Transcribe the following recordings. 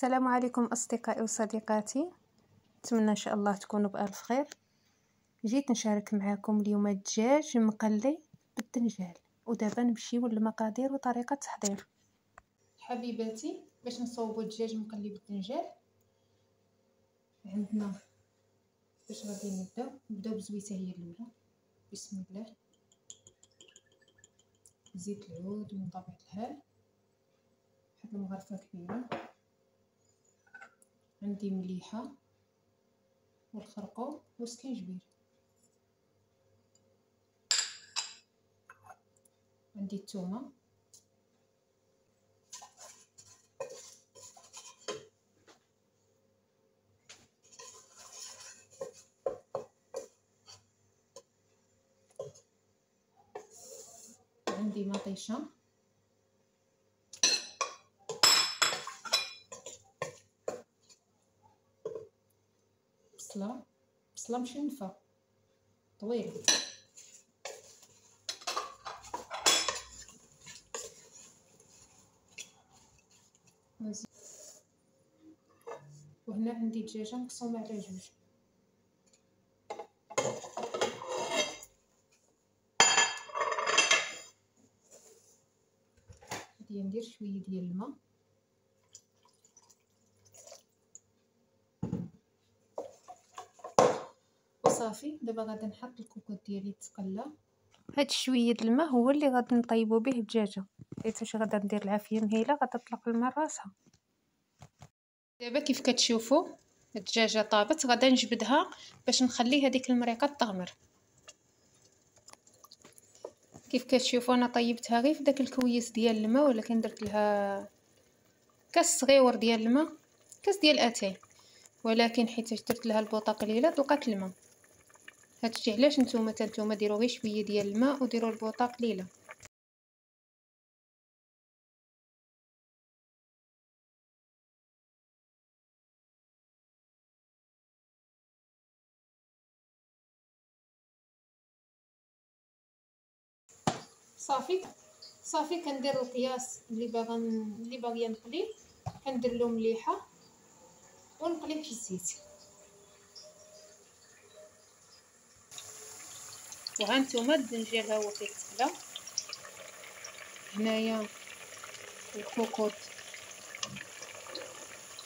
السلام عليكم أصدقائي وصديقاتي، نتمنى إن شاء الله تكونوا بألف خير. جيت نشارك معاكم اليوم الدجاج مقلي بالدنجال، ودابا نمشيو للمقادير وطريقة التحضير. حبيباتي، باش نصوبوا الدجاج مقلي بالدنجال عندنا باش غادي نبداو بزويته هي الاولى. بسم الله. زيت العود من طبيعة الحال، واحد المغرفة كبيرة. عندي مليحة والخرقوم والسكينجبير. عندي الثومة، عندي مطيشة، بصلة مشنفة طويلة، وهنا عندي دجاجة مقسومة على جوج. غادي ندير شوية ديال الماء، وصافي. دابا غادي نحط الكوكوط ديالي يتقلى. هاد شويه الماء هو اللي غادي نطيبو به الدجاجه، حيت واش غادا ندير العافيه مهيله غادا تطلق الماء راسها. دابا كيف كتشوفوا الدجاجه طابت، غادا نجبدها باش نخلي هذيك المريقه تغمر. كيف كتشوفوا انا طيبتها غير في داك الكويس ديال الماء، ولكن درت لها كاس صغيور ديال الماء، كاس ديال اتاي، ولكن حيت درت لها البوطه قليله طلقات الماء. هادشي علاش نتوما ديروا غير شويه ديال الماء وديروا البوطه قليله. صافي كندير القياس اللي باغيه نقلي، كندير له مليحه ونقليه في الزيت. وها نتوما الدنجال ها هو كيتسقلا. هنايا الكوكوط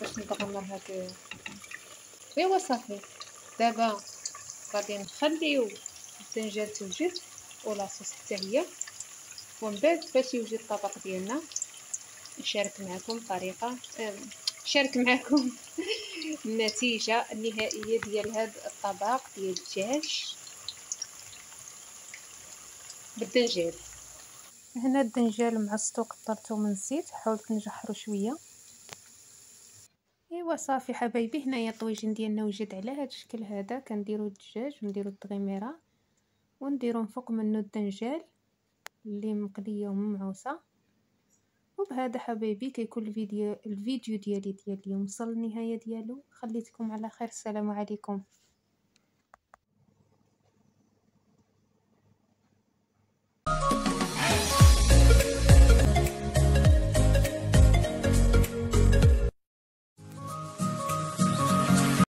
باش نغمر هاد. ايوا صافي. دابا غادي نخليو الدنجال توجد ولاصوص حتى هي، ومن بعد باش يوجد الطبق ديالنا نشارك معكم النتيجه النهائيه ديال هاد الطبق ديال الدجاج بالدنجال. هنا الدنجال معصتو كثرتو من الزيت، حاولت نجحرو شويه. ايوا صافي حبايبي، هنايا الطويجين ديالنا وجد على هذا الشكل هذا. كنديرو الدجاج ونديرو الدغيميره ونديرو من فوق منه الدنجال اللي مقليه وممعوسه. وبهذا حبايبي كيكون الفيديو ديالي ديال اليوم وصل للنهايه ديالو. خليتكم على خير، السلام عليكم.